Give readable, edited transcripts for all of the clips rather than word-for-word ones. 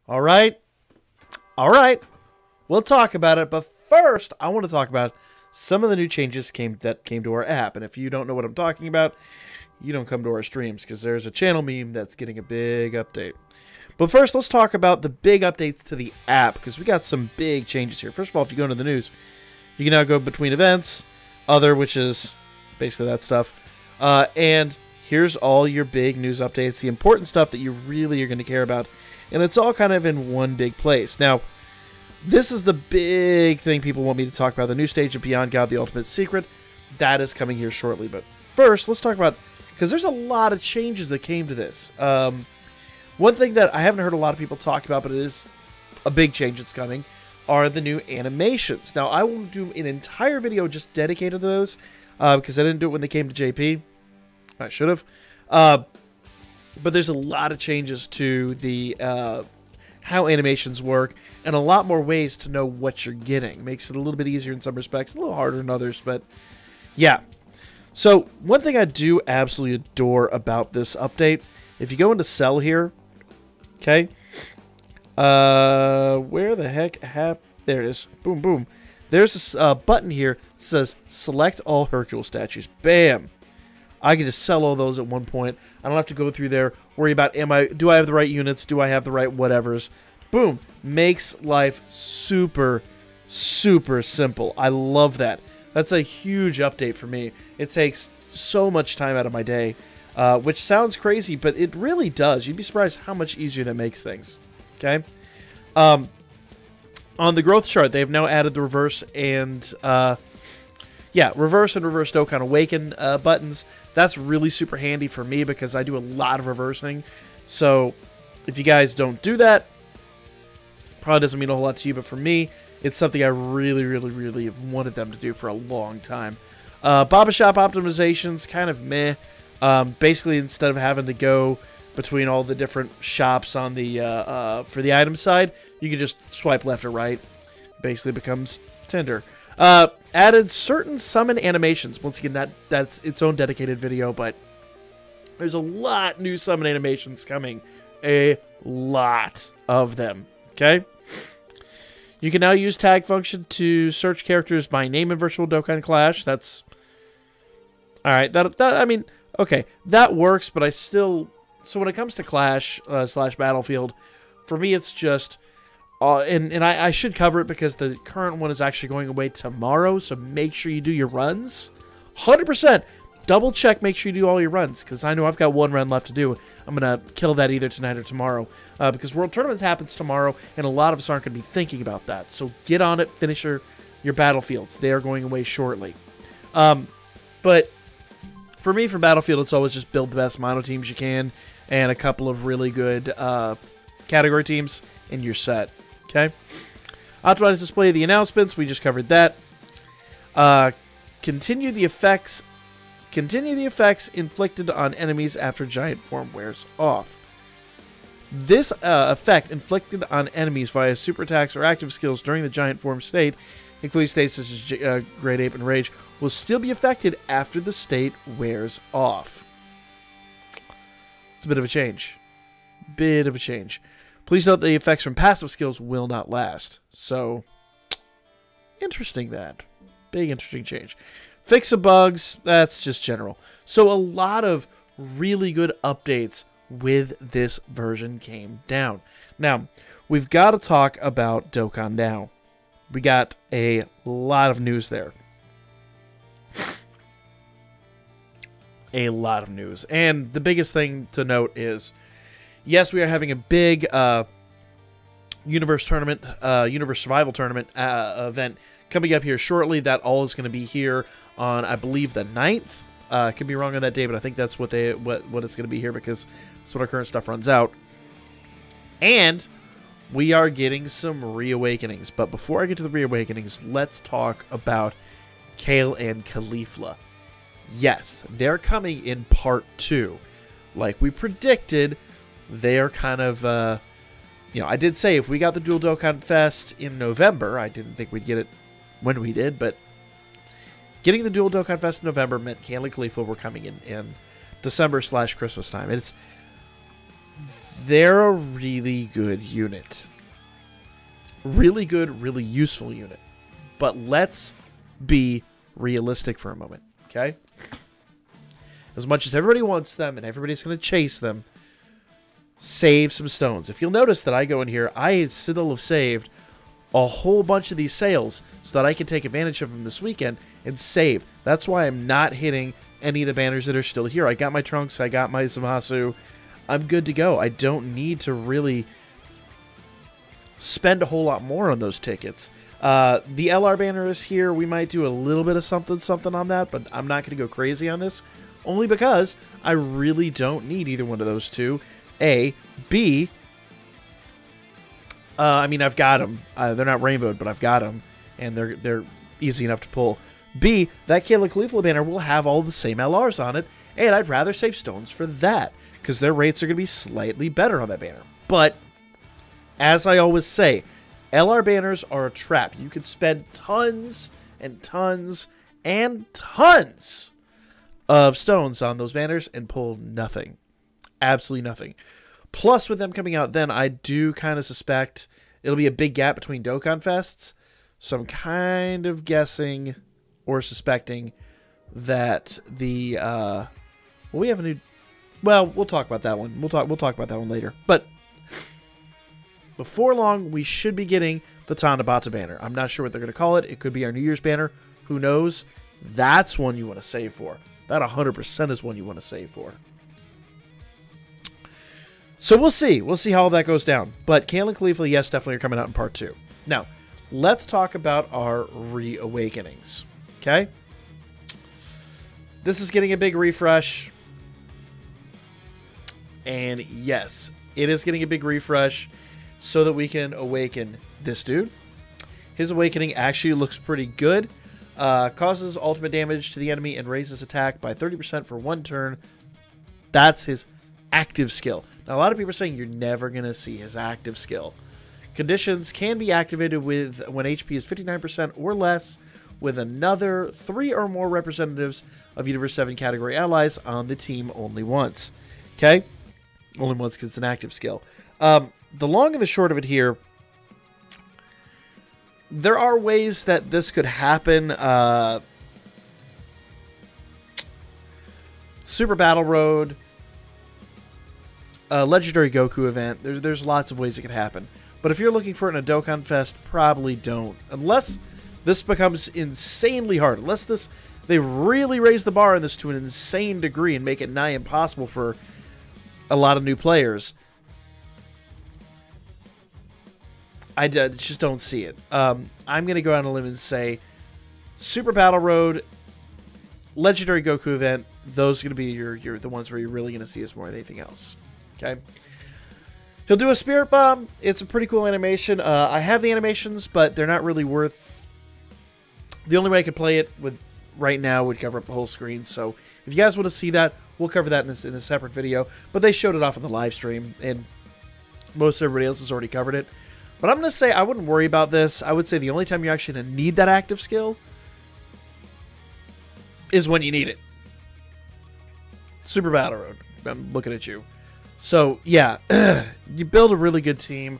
All right. All right. We'll talk about it, but first, I want to talk about some of the new changes that came to our app. And if you don't know what I'm talking about, you don't come to our streams because there's a channel meme that's getting a big update. But first, let's talk about the big updates to the app because we got some big changes here. First of all, if you go into the news, you can now go between events, other, which is basically that stuff, and here's all your big news updates, the important stuff that you really are going to care about, and it's all kind of in one big place. Now, this is the big thing people want me to talk about, the new stage of Beyond God, the Ultimate Secret. That is coming here shortly, but first, let's talk about, because there's a lot of changes that came to this. One thing that I haven't heard a lot of people talk about, but it is a big change that's coming, are the new animations. Now, I will do an entire video just dedicated to those, because I didn't do it when they came to JP. I should have. But there's a lot of changes to the how animations work, and a lot more ways to know what you're getting. Makes it a little bit easier in some respects, a little harder in others, but yeah. So, one thing I do absolutely adore about this update, if you go into Sell here, okay, where the heck there it is, boom, boom. There's this button here that says Select All Hercule Statues. Bam! I can just sell all those at one point. I don't have to go through there, worry about, do I have the right units? Do I have the right whatevers? Boom. Makes life super, super simple. I love that. That's a huge update for me. It takes so much time out of my day, which sounds crazy, but it really does. You'd be surprised how much easier that makes things. Okay? On the growth chart, they've now added the reverse and reverse Dokkan Awaken buttons. That's really super handy for me because I do a lot of reversing. So if you guys don't do that, probably doesn't mean a whole lot to you, but for me, it's something I really, really, really have wanted them to do for a long time. Baba Shop optimizations, kind of meh. Basically, instead of having to go between all the different shops on the for the item side, you can just swipe left or right. Basically becomes Tinder. Added certain summon animations. Once again, that's its own dedicated video, but there's a lot new summon animations coming. A lot of them. Okay? You can now use tag function to search characters by name in Virtual Dokkan Clash. That's... Alright, I mean, okay, that works, but I still... So when it comes to Clash / Battlefield, for me it's just... and I should cover it because the current one is actually going away tomorrow, so make sure you do your runs. 100%! Double check, make sure you do all your runs, because I know I've got one run left to do. I'm going to kill that either tonight or tomorrow, because World Tournament happens tomorrow, and a lot of us aren't going to be thinking about that. So get on it, finish your Battlefields. They are going away shortly. But for me, for Battlefield, it's always just build the best mono teams you can, and a couple of really good category teams, and you're set. Okay? Optimize display of the announcements. We just covered that. Continue the effects inflicted on enemies after giant form wears off. This effect inflicted on enemies via super attacks or active skills during the giant form state, including states such as Great Ape and Rage, will still be affected after the state wears off. It's a bit of a change. Bit of a change. Please note the effects from passive skills will not last. So, interesting that. Big interesting change. Fix some bugs, that's just general. So a lot of really good updates with this version came down. Now, we've got to talk about Dokkan now. We got a lot of news there. A lot of news. And the biggest thing to note is, yes, we are having a big Universe Survival Tournament event coming up here shortly. That all is going to be here on, I believe, the 9th. Could be wrong on that day, but I think that's what it's going to be here because that's when our current stuff runs out. And we are getting some reawakenings. But before I get to the reawakenings, let's talk about Kale and Caulifla. Yes, they're coming in part 2. Like we predicted, they are kind of, I did say if we got the Dual Dokkan Fest in November, I didn't think we'd get it when we did, but getting the Dual Dokkan Fest in November meant Kale and Caulifla were coming in December / Christmas time. They're a really good unit. Really good, really useful unit. But let's be realistic for a moment, okay? As much as everybody wants them and everybody's going to chase them, save some stones. If you'll notice that I go in here, I still have saved a whole bunch of these sales so that I can take advantage of them this weekend and save. That's why I'm not hitting any of the banners that are still here. I got my Trunks, I got my Zamasu. I'm good to go. I don't need to really spend a whole lot more on those tickets. The LR banner is here. We might do a little bit of something on that, but I'm not going to go crazy on this. Only because I really don't need either one of those two. A. B. I mean, I've got them. They're not rainbowed, but I've got them. And they're easy enough to pull. B. That Kale Caulifla banner will have all the same LRs on it. And I'd rather save stones for that, because their rates are going to be slightly better on that banner. But, as I always say, LR banners are a trap. You could spend tons and tons and tons of stones on those banners and pull nothing. Absolutely nothing. Plus, with them coming out then, I do kind of suspect it'll be a big gap between Dokkan Fests. So I'm kind of guessing or suspecting that the... well, we have a new... Well, we'll talk about that one. We'll talk about that one later. But before long, we should be getting the Tanabata banner. I'm not sure what they're going to call it. It could be our New Year's banner. Who knows? That's one you want to save for. That 100% is one you want to save for. So we'll see. We'll see how all that goes down. But Kale and Caulifla, yes, definitely are coming out in part 2. Now, let's talk about our reawakenings. Okay? This is getting a big refresh. And yes, it is getting a big refresh so that we can awaken this dude. His awakening actually looks pretty good. Causes ultimate damage to the enemy and raises attack by 30% for 1 turn. That's his active skill. Now, a lot of people are saying you're never going to see his active skill. Conditions can be activated with when HP is 59% or less with another 3 or more representatives of Universe 7 category allies on the team only once. Okay? Only once because it's an active skill. The long and the short of it here, there are ways that this could happen. Super Battle Road, Legendary Goku event. There's lots of ways it could happen. But if you're looking for it in a Dokkan Fest, probably don't. Unless this becomes insanely hard. Unless they really raise the bar on this to an insane degree and make it nigh impossible for a lot of new players. I just don't see it. I'm going to go out on a limb and say Super Battle Road, Legendary Goku event, those are going to be the ones where you're really going to see us more than anything else. Okay? He'll do a Spirit Bomb. It's a pretty cool animation. I have the animations, but they're not really worth... The only way I could play it with right now would cover up the whole screen. So if you guys want to see that, we'll cover that in a separate video. But they showed it off in the live stream, and most everybody else has already covered it. But I'm going to say I wouldn't worry about this. I would say the only time you're actually going to need that active skill is when you need it. Super Battle Road. I'm looking at you. So, yeah. You build a really good team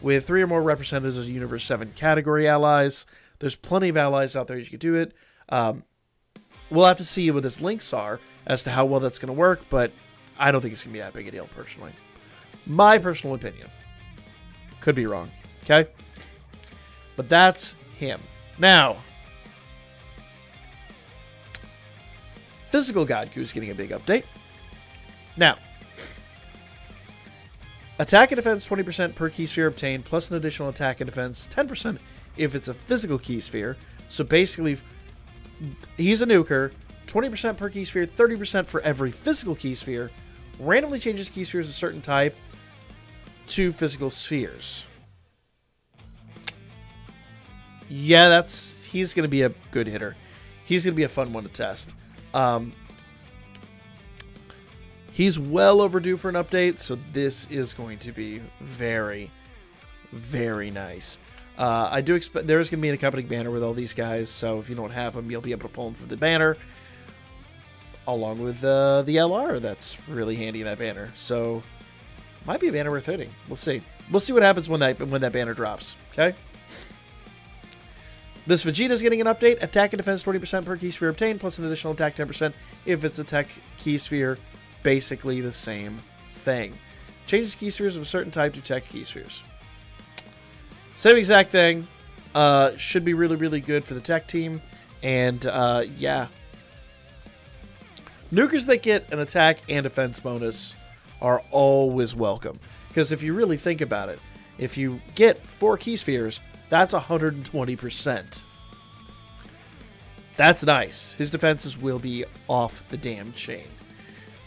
with 3 or more representatives of Universe 7 category allies. There's plenty of allies out there you can do it. We'll have to see what his links are as to how well that's going to work, but I don't think it's going to be that big a deal, personally. My personal opinion. Could be wrong. Okay? But that's him. Now, Physical Godku's getting a big update. Now, attack and defense 20% per key sphere obtained, plus an additional attack and defense 10% if it's a physical key sphere. So basically, he's a nuker. 20% per key sphere, 30% for every physical key sphere. Randomly changes key spheres of a certain type to physical spheres. Yeah, he's going to be a good hitter. He's going to be a fun one to test. He's well overdue for an update, so this is going to be very, very nice. I do expect there's going to be an accompanying banner with all these guys, so if you don't have them, you'll be able to pull them from the banner, along with the LR. That's really handy in that banner. So Might be a banner worth hitting. We'll see. We'll see what happens when that banner drops. Okay. This Vegeta's getting an update. Attack and defense 20% per key sphere obtained, plus an additional attack 10% if it's a tech key sphere. Basically the same thing. Changes key spheres of a certain type to tech key spheres. Same exact thing. Should be really, really good for the tech team. And, yeah. Nukers that get an attack and defense bonus are always welcome. Because if you really think about it, if you get 4 key spheres, that's 120%. That's nice. His defenses will be off the damn chain.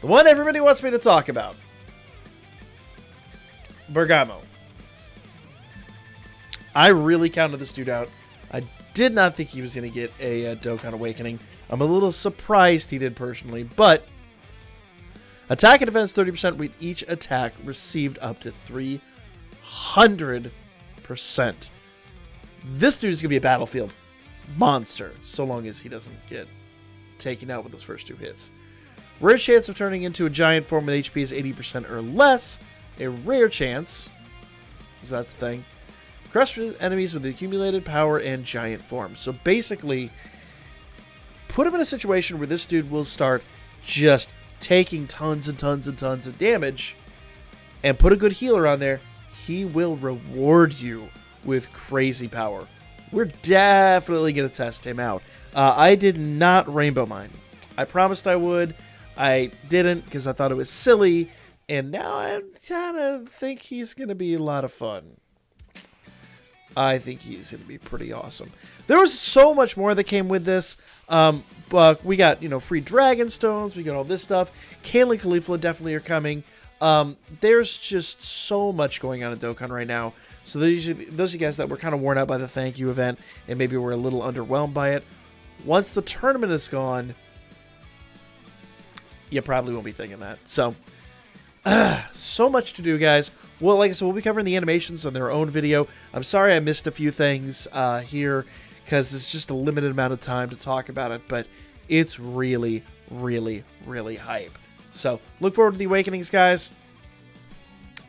The one everybody wants me to talk about. Bergamo. I really counted this dude out. I did not think he was going to get a Dokkan Awakening. I'm a little surprised he did personally, but attack and defense 30% with each attack received up to 300%. This dude is going to be a battlefield monster, so long as he doesn't get taken out with those first 2 hits. Rare chance of turning into a giant form with HP is 80% or less. A rare chance, is that the thing? Crush enemies with accumulated power and giant form. So basically, put him in a situation where this dude will start just taking tons and tons and tons of damage, and put a good healer on there, he will reward you with crazy power. We're definitely going to test him out. I did not Rainbow Mine. I promised I would. I didn't because I thought it was silly, and now I kind of think he's going to be a lot of fun. I think he's going to be pretty awesome. There was so much more that came with this. But we got, free Dragon Stones. We got all this stuff. Kale and Caulifla definitely are coming. There's just so much going on in Dokkan right now. So those of you guys that were kind of worn out by the thank you event and maybe were a little underwhelmed by it, once the tournament is gone, you probably won't be thinking that. So, so much to do, guys. Well, like I said, we'll be covering the animations on their own video. I'm sorry I missed a few things here because it's just a limited amount of time to talk about it, but it's really, really, really hype. So, look forward to the Awakenings, guys.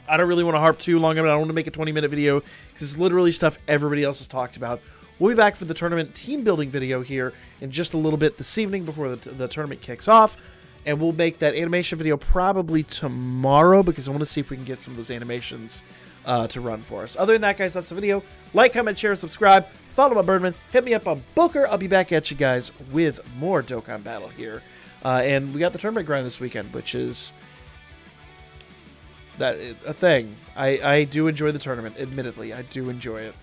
I don't really want to harp too long on it. I don't want to make a 20-minute video because it's literally stuff everybody else has talked about. We'll be back for the tournament team building video here in just a little bit this evening before the tournament kicks off. And we'll make that animation video probably tomorrow because I want to see if we can get some of those animations to run for us. Other than that, guys, that's the video. Like, comment, share, subscribe. Follow my Birdman. Hit me up on Booker. I'll be back at you guys with more Dokkan Battle here. And we got the tournament grind this weekend, which is a thing. I do enjoy the tournament, admittedly. I do enjoy it.